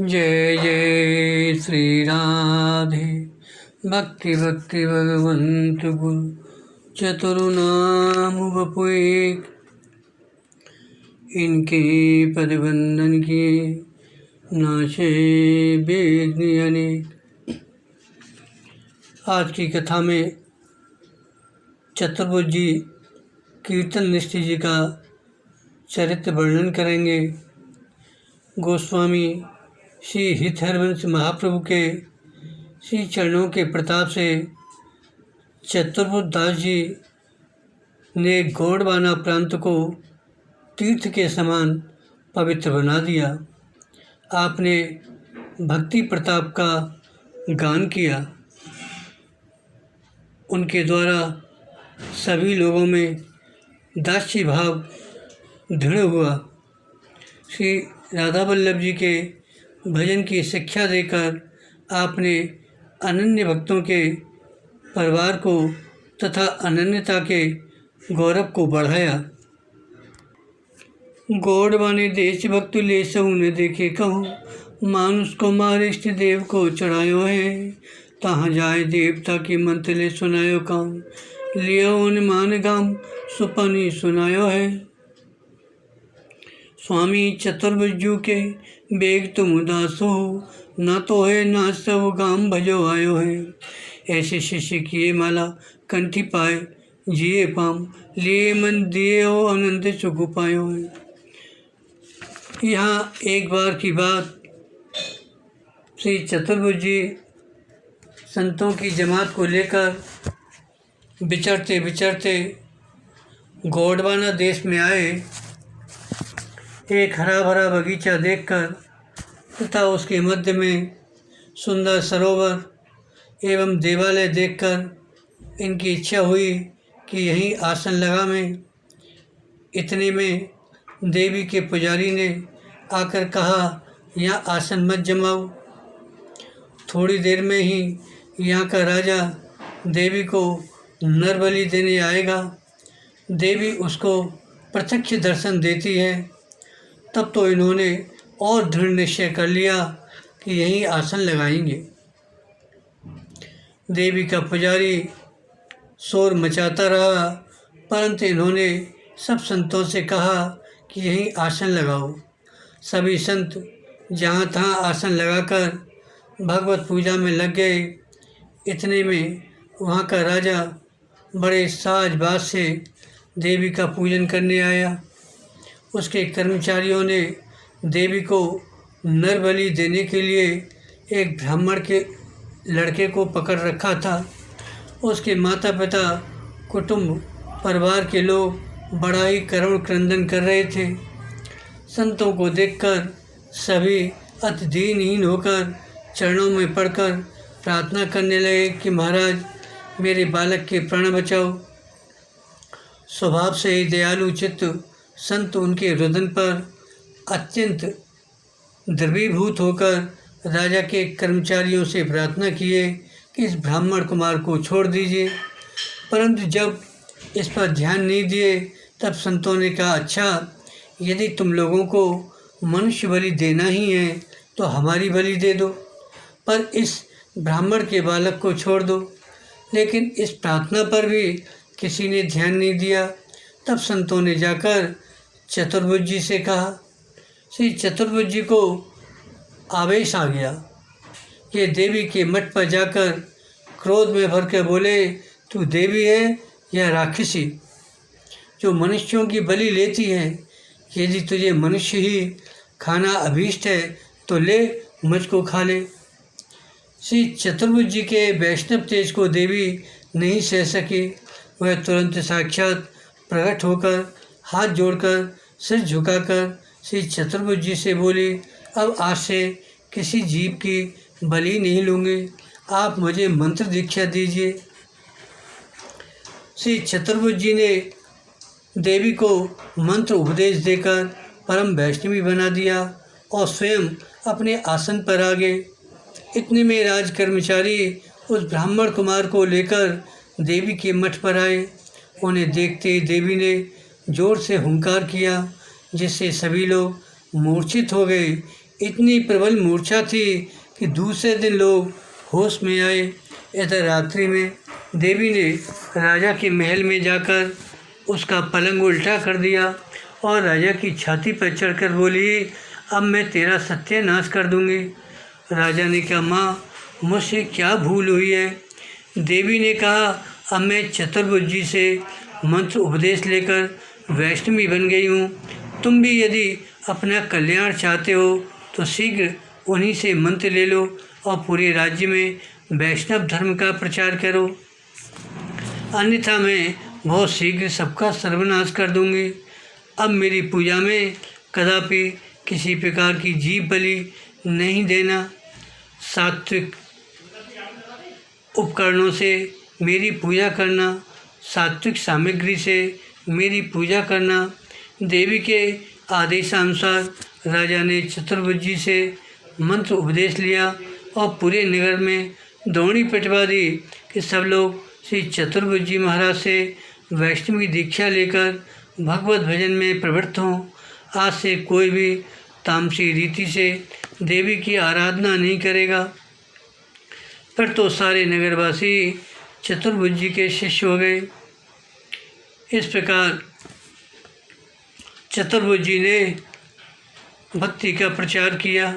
जय जय श्री राधे। भक्ति भक्ति भगवंत गुरु चतुर्नाम वपु एक, इनके पदबंधन किए नाशे विघ्न अनेक। आज की कथा में चतुर्भुजी कीर्तन निष्ठ जी का चरित्र वर्णन करेंगे। गोस्वामी श्री हितहरवंश महाप्रभु के श्री चरणों के प्रताप से चतुर्भुज दास जी ने गौड़वाना प्रांत को तीर्थ के समान पवित्र बना दिया। आपने भक्ति प्रताप का गान किया। उनके द्वारा सभी लोगों में दास्य भाव दृढ़ हुआ। श्री राधा वल्लभ जी के भजन की शिक्षा देकर आपने अनन्य भक्तों के परिवार को तथा अनन्यता के गौरव को बढ़ाया। गौड़वाने देश भक्त ले सहुने देखे कहूँ, मानुष को मारे इष्ट देव को चढ़ायो है। तहाँ जाए देवता की मंत्र ले सुनायो काम, लियो उन मान गाम सुपनी सुनायो है। स्वामी चतुर्भुजू के बेग तुम उदास हो, ना तो है ना सब गाम भजो आयो है। ऐसे शिष्य किए माला कंठी पाए, जिए पाम लिए मन दिए हो आनंद सुख पायो है। यहाँ एक बार की बात, श्री चतुर्भुजी संतों की जमात को लेकर विचरते विचरते गौड़वाना देश में आए। एक हरा भरा बगीचा देखकर तथा उसके मध्य में सुंदर सरोवर एवं देवालय देखकर इनकी इच्छा हुई कि यहीं आसन लगावें। इतने में देवी के पुजारी ने आकर कहा, यहाँ आसन मत जमाओ, थोड़ी देर में ही यहाँ का राजा देवी को नरबलि देने आएगा। देवी उसको प्रत्यक्ष दर्शन देती है। तब तो इन्होंने और दृढ़ निश्चय कर लिया कि यहीं आसन लगाएंगे। देवी का पुजारी शोर मचाता रहा, परंतु इन्होंने सब संतों से कहा कि यहीं आसन लगाओ। सभी संत जहाँ तहाँ आसन लगाकर भगवत पूजा में लग गए। इतने में वहाँ का राजा बड़े साज-बाज से देवी का पूजन करने आया। उसके कर्मचारियों ने देवी को नरबलि देने के लिए एक ब्राह्मण के लड़के को पकड़ रखा था। उसके माता पिता, कुटुंब, परिवार के लोग बड़ा ही करुण क्रंदन कर रहे थे। संतों को देखकर सभी अति दीनहीन होकर चरणों में पड़कर प्रार्थना करने लगे कि महाराज मेरे बालक के प्राण बचाओ। स्वभाव से ही दयालु चित्त संत उनके रुदन पर अत्यंत द्रवीभूत होकर राजा के कर्मचारियों से प्रार्थना किए कि इस ब्राह्मण कुमार को छोड़ दीजिए। परंतु जब इस पर ध्यान नहीं दिए तब संतों ने कहा, अच्छा यदि तुम लोगों को मनुष्य बलि देना ही है तो हमारी बलि दे दो, पर इस ब्राह्मण के बालक को छोड़ दो। लेकिन इस प्रार्थना पर भी किसी ने ध्यान नहीं दिया। तब संतों ने जाकर चतुर्भुज जी से कहा। श्री चतुर्भुज जी को आवेश आ गया। ये देवी के मठ पर जाकर क्रोध में भरकर बोले, तू देवी है या राक्षसी जो मनुष्यों की बलि लेती है? यदि तुझे मनुष्य ही खाना अभीष्ट है तो ले, मुझको खा ले। श्री चतुर्भुज जी के वैष्णव तेज को देवी नहीं सह सकी। वह तुरंत साक्षात प्रकट होकर हाथ जोड़कर सिर झुकाकर श्री चतुर्भुज जी से बोली, अब आज से किसी जीव की बलि नहीं लूँगी, आप मुझे मंत्र दीक्षा दीजिए। श्री चतुर्भुज जी ने देवी को मंत्र उपदेश देकर परम वैष्णवी बना दिया और स्वयं अपने आसन पर आ गए। इतने में राज कर्मचारी उस ब्राह्मण कुमार को लेकर देवी के मठ पर आए। उन्हें देखते ही देवी ने जोर से हुंकार किया, जिससे सभी लोग मूर्छित हो गए। इतनी प्रबल मूर्छा थी कि दूसरे दिन लोग होश में आए। इधर रात्रि में देवी ने राजा के महल में जाकर उसका पलंग उल्टा कर दिया और राजा की छाती पर चढ़कर बोली, अब मैं तेरा सत्यानाश कर दूंगी। राजा ने कहा, माँ मुझसे क्या भूल हुई है? देवी ने कहा, अब मैं चतुर्भुजी से मंत्र उपदेश लेकर वैष्णवी बन गई हूँ। तुम भी यदि अपना कल्याण चाहते हो तो शीघ्र उन्हीं से मंत्र ले लो और पूरे राज्य में वैष्णव धर्म का प्रचार करो, अन्यथा मैं बहुत शीघ्र सबका सर्वनाश कर दूंगी। अब मेरी पूजा में कदापि किसी प्रकार की जीव बलि नहीं देना। सात्विक उपकरणों से मेरी पूजा करना, सात्विक सामग्री से मेरी पूजा करना। देवी के आदेशानुसार राजा ने चतुर्भुजी से मंत्र उपदेश लिया और पूरे नगर में दौड़ी पिटवा दी कि सब लोग श्री चतुर्भुजी महाराज से वैष्णवी दीक्षा लेकर भगवत भजन में प्रवृत्त हों। आज से कोई भी तामसी रीति से देवी की आराधना नहीं करेगा। फिर तो सारे नगरवासी चतुर्भुजी के शिष्य हो गए। इस प्रकार चतुर्भुजी ने भक्ति का प्रचार किया।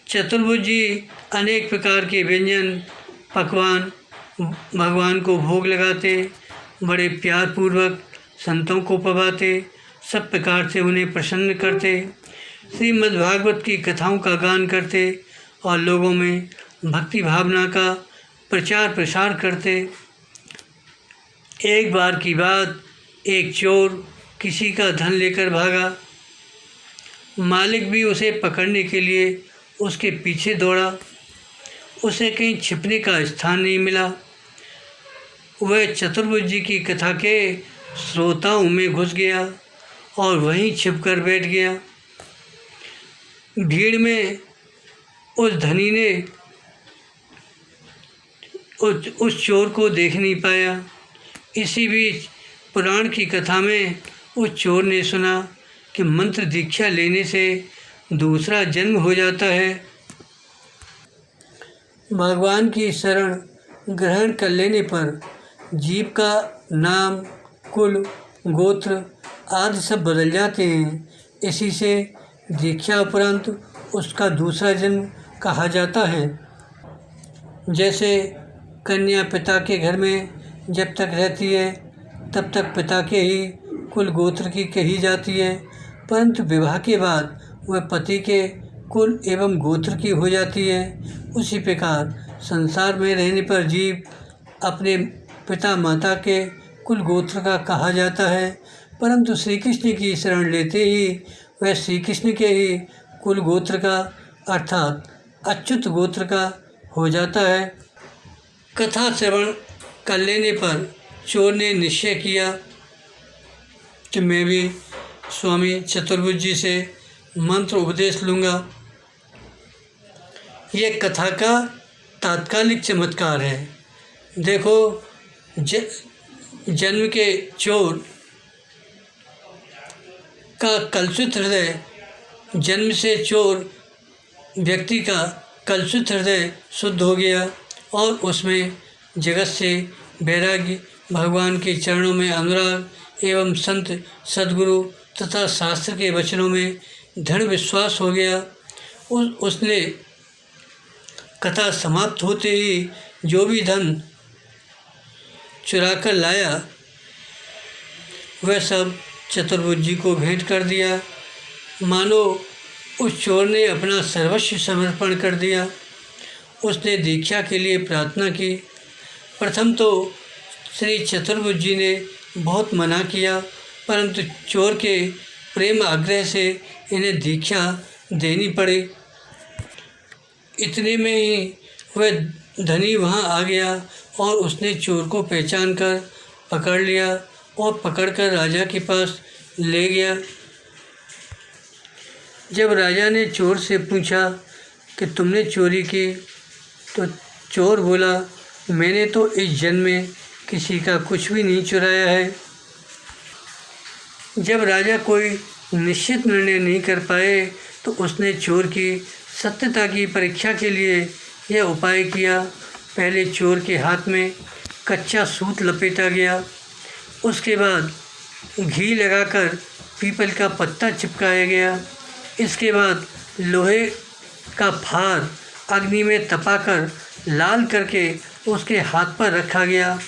चतुर्भुजी अनेक प्रकार के व्यंजन पकवान भगवान को भोग लगाते, बड़े प्यार पूर्वक संतों को पवाते, सब प्रकार से उन्हें प्रसन्न करते, श्रीमद्भागवत की कथाओं का गान करते और लोगों में भक्ति भावना का प्रचार प्रसार करते। एक बार की बात, एक चोर किसी का धन लेकर भागा। मालिक भी उसे पकड़ने के लिए उसके पीछे दौड़ा। उसे कहीं छिपने का स्थान नहीं मिला। वह चतुर्भुजी की कथा के श्रोताओं में घुस गया और वहीं छिपकर बैठ गया। भीड़ में उस धनी ने उस चोर को देख नहीं पाया। इसी बीच पुराण की कथा में उस चोर ने सुना कि मंत्र दीक्षा लेने से दूसरा जन्म हो जाता है। भगवान की शरण ग्रहण कर लेने पर जीव का नाम, कुल, गोत्र आदि सब बदल जाते हैं। इसी से दीक्षा उपरांत उसका दूसरा जन्म कहा जाता है। जैसे कन्या पिता के घर में जब तक रहती है तब तक पिता के ही कुल गोत्र की कही जाती है, परंतु विवाह के बाद वह पति के कुल एवं गोत्र की हो जाती है। उसी प्रकार संसार में रहने पर जीव अपने पिता माता के कुल गोत्र का कहा जाता है, परंतु श्री कृष्ण की शरण लेते ही वह श्री कृष्ण के ही कुल गोत्र का अर्थात अच्युत गोत्र का हो जाता है। कथा श्रवण कर लेने पर चोर ने निश्चय किया कि मैं भी स्वामी चतुर्भुजी से मंत्र उपदेश लूँगा। यह कथा का तात्कालिक चमत्कार है। देखो, जन्म के चोर का कलुषित हृदय, जन्म से चोर व्यक्ति का कलुषित हृदय शुद्ध हो गया और उसमें जगत से वैराग्य, भगवान के चरणों में अनुराग एवं संत सद्गुरु तथा शास्त्र के वचनों में दृढ़ विश्वास हो गया। उसने कथा समाप्त होते ही जो भी धन चुरा कर लाया वह सब चतुर्भुजी को भेंट कर दिया। मानो उस चोर ने अपना सर्वस्व समर्पण कर दिया। उसने दीक्षा के लिए प्रार्थना की। प्रथम तो श्री चतुर्भुजी ने बहुत मना किया, परंतु चोर के प्रेम आग्रह से इन्हें दीक्षा देनी पड़ी। इतने में ही वह धनी वहाँ आ गया और उसने चोर को पहचान कर पकड़ लिया और पकड़कर राजा के पास ले गया। जब राजा ने चोर से पूछा कि तुमने चोरी की, तो चोर बोला, मैंने तो इस जन्म में किसी का कुछ भी नहीं चुराया है। जब राजा कोई निश्चित निर्णय नहीं कर पाए तो उसने चोर की सत्यता की परीक्षा के लिए यह उपाय किया। पहले चोर के हाथ में कच्चा सूत लपेटा गया, उसके बाद घी लगाकर पीपल का पत्ता चिपकाया गया, इसके बाद लोहे का फार अग्नि में तपाकर लाल करके उसके हाथ पर रखा गया।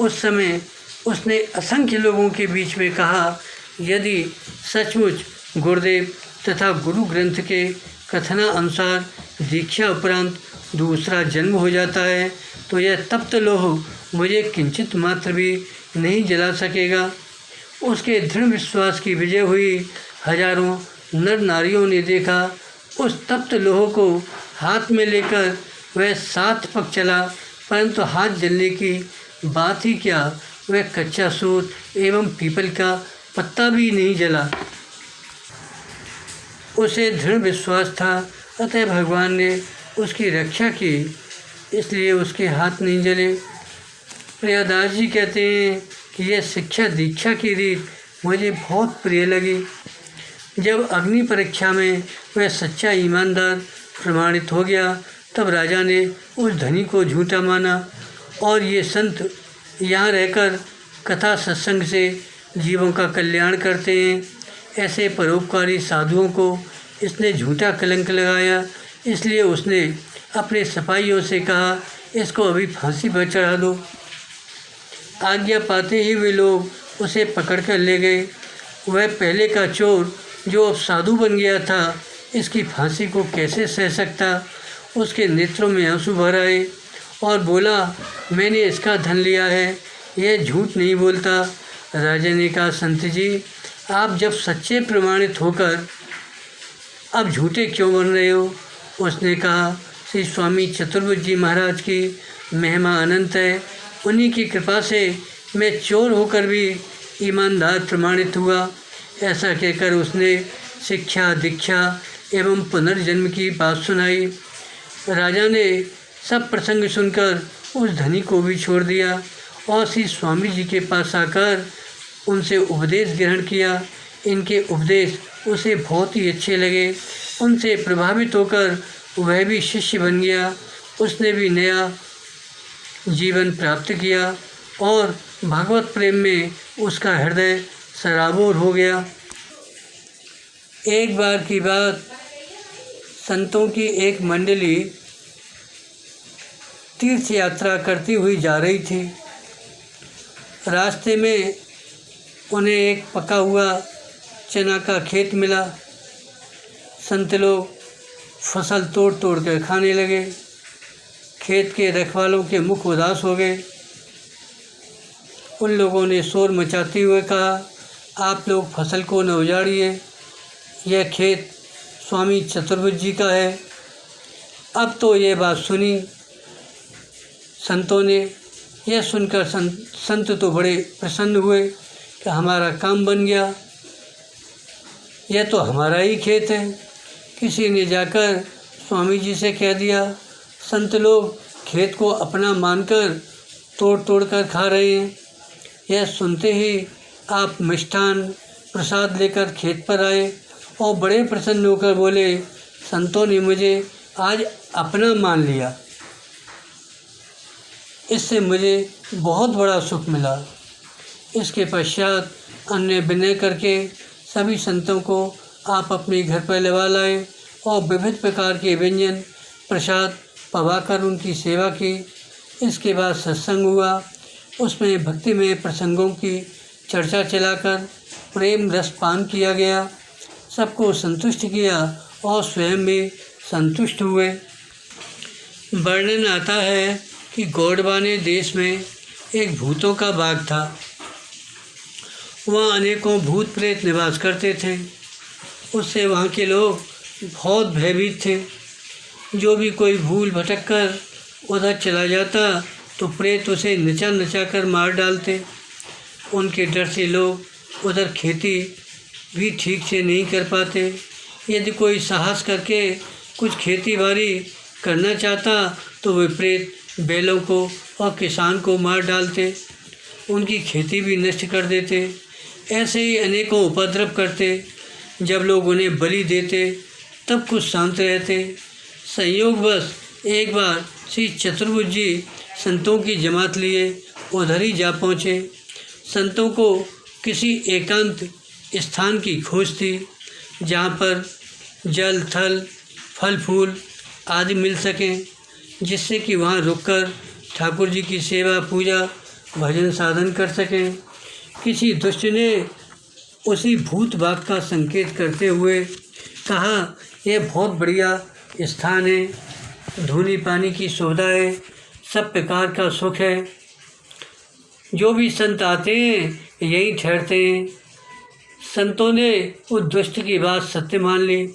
उस समय उसने असंख्य लोगों के बीच में कहा, यदि सचमुच गुरुदेव तथा गुरु ग्रंथ के कथना अनुसार दीक्षा उपरांत दूसरा जन्म हो जाता है तो यह तप्त लोह मुझे किंचित मात्र भी नहीं जला सकेगा। उसके दृढ़ विश्वास की विजय हुई। हजारों नर नारियों ने देखा, उस तप्त लोह को हाथ में लेकर वह 7 पग चला, परंतु हाथ जलने की बात ही क्या, वह कच्चा सूत एवं पीपल का पत्ता भी नहीं जला। उसे दृढ़ विश्वास था, अतः भगवान ने उसकी रक्षा की, इसलिए उसके हाथ नहीं जले। प्रियदास जी कहते हैं कि यह शिक्षा दीक्षा की रीत मुझे बहुत प्रिय लगी। जब अग्नि परीक्षा में वह सच्चा ईमानदार प्रमाणित हो गया, तब राजा ने उस धनी को झूठा माना और ये संत यहाँ रहकर कथा सत्संग से जीवों का कल्याण करते हैं, ऐसे परोपकारी साधुओं को इसने झूठा कलंक लगाया। इसलिए उसने अपने सिपाहियों से कहा, इसको अभी फांसी पर चढ़ा दो। आज्ञा पाते ही वे लोग उसे पकड़कर ले गए। वह पहले का चोर जो अब साधु बन गया था, इसकी फांसी को कैसे सह सकता। उसके नेत्रों में आंसू भर आए और बोला, मैंने इसका धन लिया है, यह झूठ नहीं बोलता। राजा ने कहा, संत जी, आप जब सच्चे प्रमाणित होकर अब झूठे क्यों बन रहे हो। उसने कहा, श्री स्वामी चतुर्भुज जी महाराज की महिमा अनंत है, उन्हीं की कृपा से मैं चोर होकर भी ईमानदार प्रमाणित हुआ। ऐसा कहकर उसने शिक्षा दीक्षा एवं पुनर्जन्म की बात सुनाई। राजा ने सब प्रसंग सुनकर उस धनी को भी छोड़ दिया और श्री स्वामी जी के पास आकर उनसे उपदेश ग्रहण किया। इनके उपदेश उसे बहुत ही अच्छे लगे। उनसे प्रभावित होकर वह भी शिष्य बन गया। उसने भी नया जीवन प्राप्त किया और भगवत प्रेम में उसका हृदय सराबोर हो गया। एक बार की बात, संतों की एक मंडली तीर्थ यात्रा करती हुई जा रही थी। रास्ते में उन्हें एक पका हुआ चना का खेत मिला। संत लोग फसल तोड़ तोड़ कर खाने लगे। खेत के रखवालों के मुख उदास हो गए। उन लोगों ने शोर मचाते हुए कहा, आप लोग फसल को न उजाड़िए, यह खेत स्वामी चतुर्भुज जी का है। अब तो ये बात सुनी संतों ने। यह सुनकर संत तो बड़े प्रसन्न हुए कि हमारा काम बन गया, यह तो हमारा ही खेत है। किसी ने जाकर स्वामी जी से कह दिया, संत लोग खेत को अपना मानकर तोड़ तोड़ कर खा रहे हैं। यह सुनते ही आप मिष्ठान प्रसाद लेकर खेत पर आए और बड़े प्रसन्न होकर बोले, संतों ने मुझे आज अपना मान लिया, इससे मुझे बहुत बड़ा सुख मिला। इसके पश्चात अन्य विनय करके सभी संतों को आप अपने घर पर लगा लाए और विविध प्रकार के व्यंजन प्रसाद पवाकर उनकी सेवा की। इसके बाद सत्संग हुआ। उसमें भक्तिमय प्रसंगों की चर्चा चलाकर प्रेम रस पान किया गया। सबको संतुष्ट किया और स्वयं भी संतुष्ट हुए। वर्णन आता है कि गौड़वाने देश में एक भूतों का बाग था। वहाँ अनेकों भूत प्रेत निवास करते थे। उससे वहाँ के लोग बहुत भयभीत थे। जो भी कोई भूल भटक कर उधर चला जाता तो प्रेत उसे नचा नचा कर मार डालते। उनके डर से लोग उधर खेती भी ठीक से नहीं कर पाते। यदि कोई साहस करके कुछ खेती बाड़ी करना चाहता तो वे प्रेत बैलों को और किसान को मार डालते, उनकी खेती भी नष्ट कर देते। ऐसे ही अनेकों उपद्रव करते। जब लोग उन्हें बलि देते तब कुछ शांत रहते। संयोगवश एक बार श्री चतुर्भुज जी संतों की जमात लिए उधर ही जा पहुँचे। संतों को किसी एकांत स्थान की खोज थी जहाँ पर जल थल फल फूल आदि मिल सकें, जिससे कि वहाँ रुककर ठाकुर जी की सेवा पूजा भजन साधन कर सकें। किसी दुष्ट ने उसी भूत बाग का संकेत करते हुए कहा, यह बहुत बढ़िया स्थान है, धूनी पानी की सुविधा है, सब प्रकार का सुख है, जो भी संत आते हैं यहीं ठहरते हैं। संतों ने उस दुष्ट की बात सत्य मान ली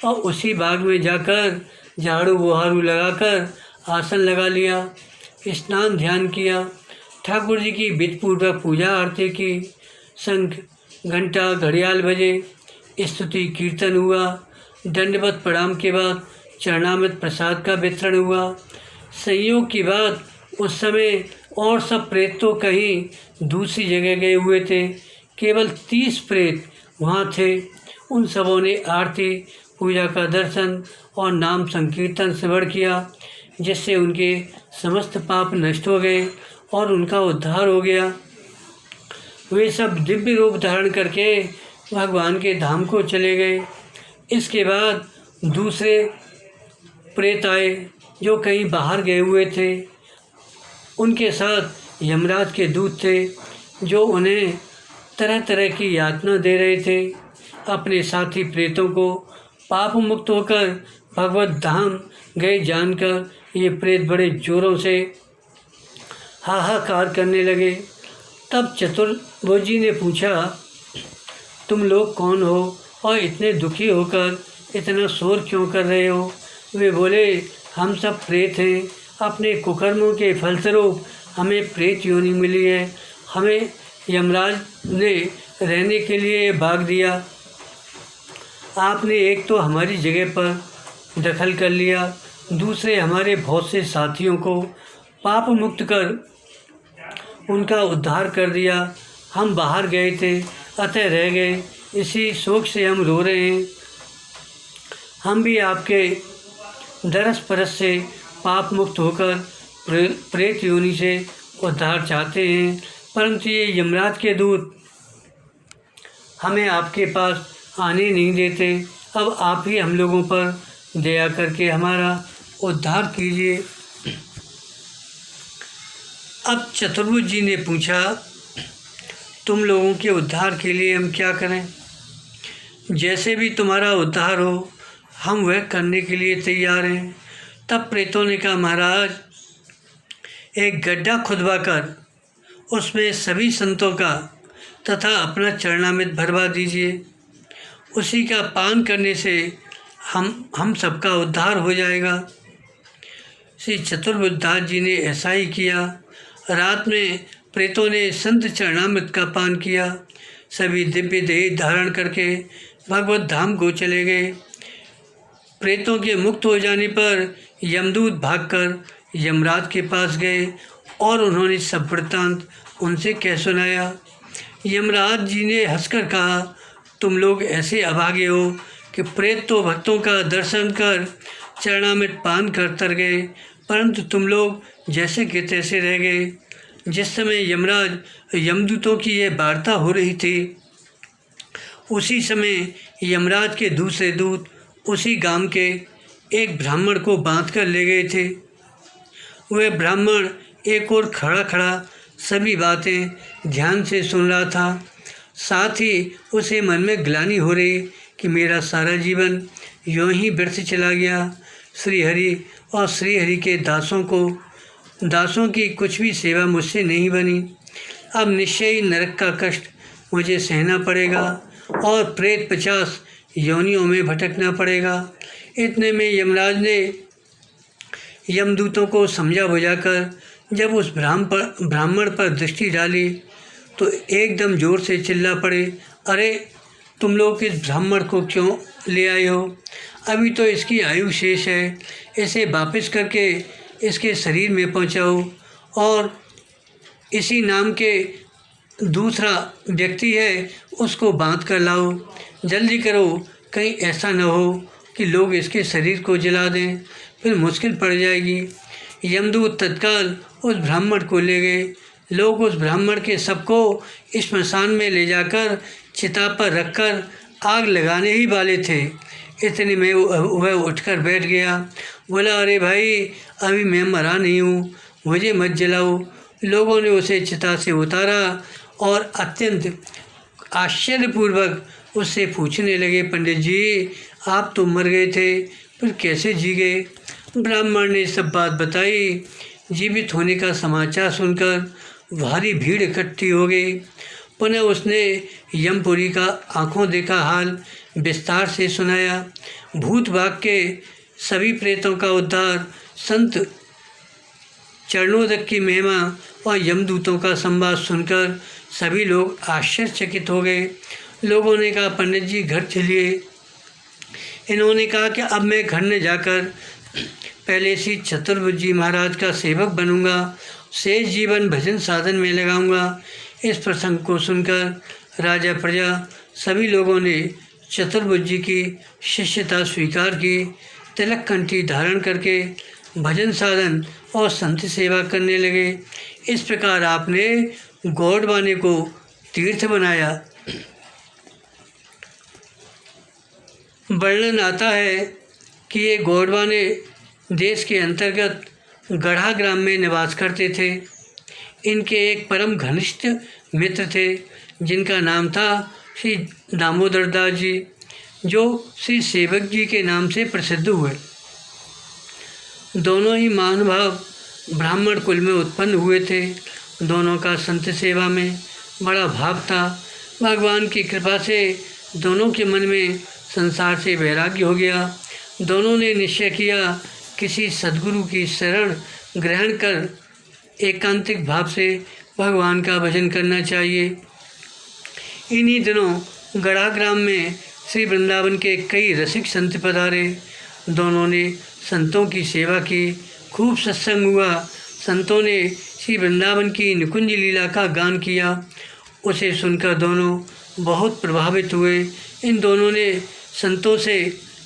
और उसी बाग में जाकर झाड़ू बुहारू लगाकर आसन लगा लिया, स्नान ध्यान किया, ठाकुर जी की विधिपूर्वक पूजा आरती की, शंख घंटा घड़ियाल बजे, स्तुति कीर्तन हुआ, दंडवत प्रणाम के बाद चरणामृत प्रसाद का वितरण हुआ। संयोग की बात उस समय और सब प्रेत तो कहीं दूसरी जगह गए हुए थे, केवल 30 प्रेत वहाँ थे। उन सबों ने आरती पूजा का दर्शन और नाम संकीर्तन स्मरण किया, जिससे उनके समस्त पाप नष्ट हो गए और उनका उद्धार हो गया। वे सब दिव्य रूप धारण करके भगवान के धाम को चले गए। इसके बाद दूसरे प्रेत आए जो कहीं बाहर गए हुए थे। उनके साथ यमराज के दूत थे जो उन्हें तरह तरह की यातना दे रहे थे। अपने साथी प्रेतों को पाप मुक्त होकर भगवत धाम गए जानकर ये प्रेत बड़े जोरों से हाहाकार करने लगे। तब चतुर्भुज जी ने पूछा, तुम लोग कौन हो और इतने दुखी होकर इतना शोर क्यों कर रहे हो? वे बोले, हम सब प्रेत हैं, अपने कुकर्मों के फलस्वरूप हमें प्रेत योनि मिली है। हमें यमराज ने रहने के लिए भाग दिया। आपने एक तो हमारी जगह पर दखल कर लिया, दूसरे हमारे बहुत से साथियों को पाप मुक्त कर उनका उद्धार कर दिया। हम बाहर गए थे अतः रह गए, इसी शोक से हम रो रहे हैं। हम भी आपके दरस परस से पाप मुक्त होकर प्रेत योनि से उद्धार चाहते हैं, परंतु ये यमराज के दूत हमें आपके पास आने नहीं देते। अब आप ही हम लोगों पर दया करके हमारा उद्धार कीजिए। अब चतुर्भुज जी ने पूछा, तुम लोगों के उद्धार के लिए हम क्या करें? जैसे भी तुम्हारा उद्धार हो हम वह करने के लिए तैयार हैं। तब प्रेतों ने कहा, महाराज एक गड्ढा खुदवा कर उसमें सभी संतों का तथा अपना चरणामृत भरवा दीजिए, उसी का पान करने से हम सबका उद्धार हो जाएगा। श्री चतुर्भुजदास जी ने ऐसा ही किया। रात में प्रेतों ने संत चरणामृत का पान किया। सभी दिव्य देह धारण करके भगवत धाम को चले गए। प्रेतों के मुक्त हो जाने पर यमदूत भागकर यमराज के पास गए और उन्होंने सब वृत्तांत उनसे कह सुनाया। यमराज जी ने हंसकर कहा, तुम लोग ऐसे अभागे हो कि प्रेत तो भक्तों का दर्शन कर चरणामृत पान कर तर गए, परंतु तुम लोग जैसे के तैसे रह गए। जिस समय यमराज यमदूतों की यह वार्ता हो रही थी, उसी समय यमराज के दूसरे दूत उसी गांव के एक ब्राह्मण को बांध कर ले गए थे। वह ब्राह्मण एक ओर खड़ा खड़ा सभी बातें ध्यान से सुन रहा था। साथ ही उसे मन में ग्लानि हो रही कि मेरा सारा जीवन यूं ही व्यर्थ चला गया। श्रीहरि और श्रीहरि के दासों की कुछ भी सेवा मुझसे नहीं बनी। अब निश्चय ही नरक का कष्ट मुझे सहना पड़ेगा और प्रेत 50 योनियों में भटकना पड़ेगा। इतने में यमराज ने यमदूतों को समझा बुझाकर जब उस ब्राह्मण पर दृष्टि डाली तो एकदम जोर से चिल्ला पड़े, अरे तुम लोग इस ब्राह्मण को क्यों ले आए हो? अभी तो इसकी आयु शेष है, इसे वापस करके इसके शरीर में पहुंचाओ और इसी नाम के दूसरा व्यक्ति है उसको बांध कर लाओ। जल्दी करो, कहीं ऐसा न हो कि लोग इसके शरीर को जला दें, फिर मुश्किल पड़ जाएगी। यमदूत तत्काल उस ब्राह्मण को ले गए। लोग उस ब्राह्मण के शव को श्मशान में ले जाकर चिता पर रखकर आग लगाने ही वाले थे। इतने में वह उठकर बैठ गया। बोला, अरे भाई, अभी मैं मरा नहीं हूँ, मुझे मत जलाओ। लोगों ने उसे चिता से उतारा और अत्यंत आश्चर्यपूर्वक उससे पूछने लगे, पंडित जी, आप तो मर गए थे, फिर कैसे जी गए? ब्राह्मण ने सब बात बताई। जीवित होने का समाचार सुनकर भारी भीड़ इकट्ठी हो गई। पुनः उसने यमपुरी का आंखों देखा हाल विस्तार से सुनाया। भूत भाग के सभी प्रेतों का उद्धार, संत चरणोदक की महिमा और यमदूतों का संवाद सुनकर सभी लोग आश्चर्यचकित हो गए। लोगों ने कहा, पंडित जी घर चलिए। इन्होंने कहा कि अब मैं घर में जाकर पहले श्री चतुर्भुज महाराज का सेवक बनूंगा, शेष जीवन भजन साधन में लगाऊंगा। इस प्रसंग को सुनकर राजा प्रजा सभी लोगों ने चतुर्भुज की शिष्यता स्वीकार की। तिलक कंठी धारण करके भजन साधन और संत सेवा करने लगे। इस प्रकार आपने गौड़वाने को तीर्थ बनाया। वर्णन आता है कि ये गौड़वाने देश के अंतर्गत गढ़ा ग्राम में निवास करते थे। इनके एक परम घनिष्ठ मित्र थे जिनका नाम था श्री दामोदर दास जी, जो श्री सेवक जी के नाम से प्रसिद्ध हुए। दोनों ही महानुभाव ब्राह्मण कुल में उत्पन्न हुए थे। दोनों का संत सेवा में बड़ा भाव था। भगवान की कृपा से दोनों के मन में संसार से वैराग्य हो गया। दोनों ने निश्चय किया किसी सद्गुरु की शरण ग्रहण कर एकांतिक भाव से भगवान का भजन करना चाहिए। इन्हीं दिनों गढ़ा ग्राम में श्री वृंदावन के कई रसिक संत पधारे। दोनों ने संतों की सेवा की, खूब सत्संग हुआ। संतों ने श्री वृंदावन की निकुंज लीला का गान किया। उसे सुनकर दोनों बहुत प्रभावित हुए। इन दोनों ने संतों से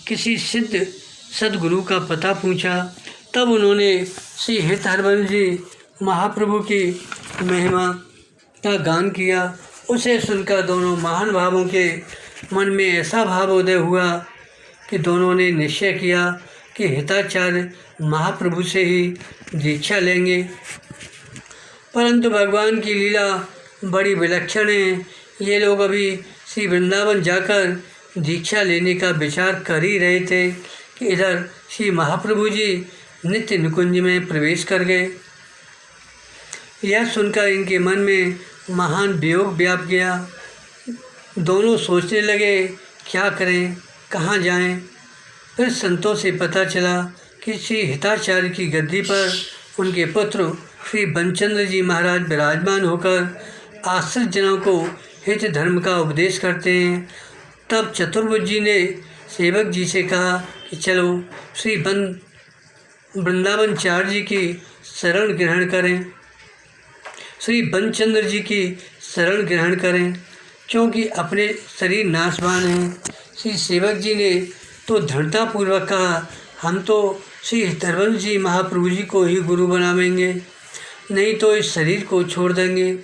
किसी सिद्ध सद्गुरु का पता पूछा। तब उन्होंने श्री हित हरबंस जी महाप्रभु की महिमा का गान किया। उसे सुनकर दोनों महान भावों के मन में ऐसा भाव उदय हुआ कि दोनों ने निश्चय किया कि हिताचार्य महाप्रभु से ही दीक्षा लेंगे। परंतु भगवान की लीला बड़ी विलक्षण है। ये लोग अभी श्री वृंदावन जाकर दीक्षा लेने का विचार कर ही रहे थे कि इधर श्री महाप्रभु जी नित्य निकुंज में प्रवेश कर गए। यह सुनकर इनके मन में महान वियोग व्याप गया। दोनों सोचने लगे, क्या करें, कहाँ जाएं। फिर संतों से पता चला कि श्री हिताचार्य की गद्दी पर उनके पुत्र श्री बनचंद्र जी महाराज विराजमान होकर आश्रित जनों को हित धर्म का उपदेश करते हैं। तब चतुर्भुज जी ने सेवक जी से कहा कि चलो श्री वृंदावनचार्य जी की शरण ग्रहण करें, श्री बनचंद्र जी की शरण ग्रहण करें, क्योंकि अपने शरीर नाशवान हैं। श्री सेवक जी ने तो दृढ़तापूर्वक कहा, हम तो श्री हितरवंश जी महाप्रभु जी को ही गुरु बनावेंगे, नहीं तो इस शरीर को छोड़ देंगे।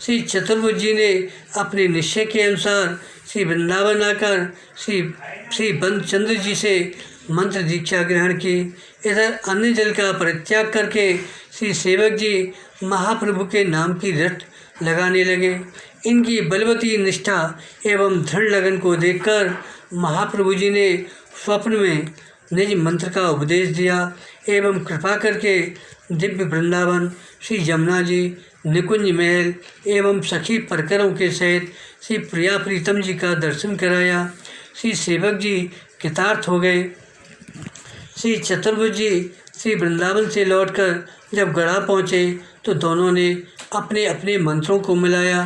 श्री चतुर्भुज जी ने अपने निश्चय के अनुसार श्री वृंदावन आकर श्री बनचंद्र जी से मंत्र दीक्षा ग्रहण की। इधर अन्य जल का परित्याग करके श्री सेवक जी महाप्रभु के नाम की रट लगाने लगे। इनकी बलवती निष्ठा एवं दृढ़ लगन को देखकर महाप्रभु जी ने स्वप्न में निज मंत्र का उपदेश दिया एवं कृपा करके दिव्य वृंदावन, श्री यमुना जी, निकुंज महल एवं सखी परकरों के सहित श्री प्रिया प्रीतम जी का दर्शन कराया। श्री सेवक जी कृतार्थ हो गए। श्री चतुर्भुज जी श्री वृंदावन से लौटकर जब गढ़ा पहुँचे तो दोनों ने अपने अपने मंत्रों को मिलाया।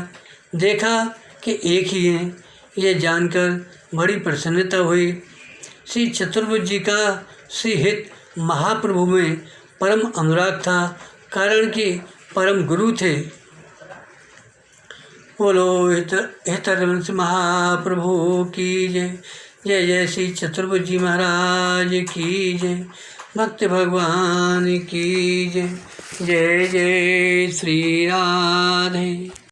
देखा कि एक ही हैं। यह जानकर बड़ी प्रसन्नता हुई। श्री चतुर्भुज जी का श्री हित महाप्रभु में परम अनुराग था, कारण कि परम गुरु थे। बोलो हितरवंश महाप्रभु की जय। जय जय श्री चतुर्भुजी महाराज की जय। भक्त भगवान की जय। जय जय श्री राधे।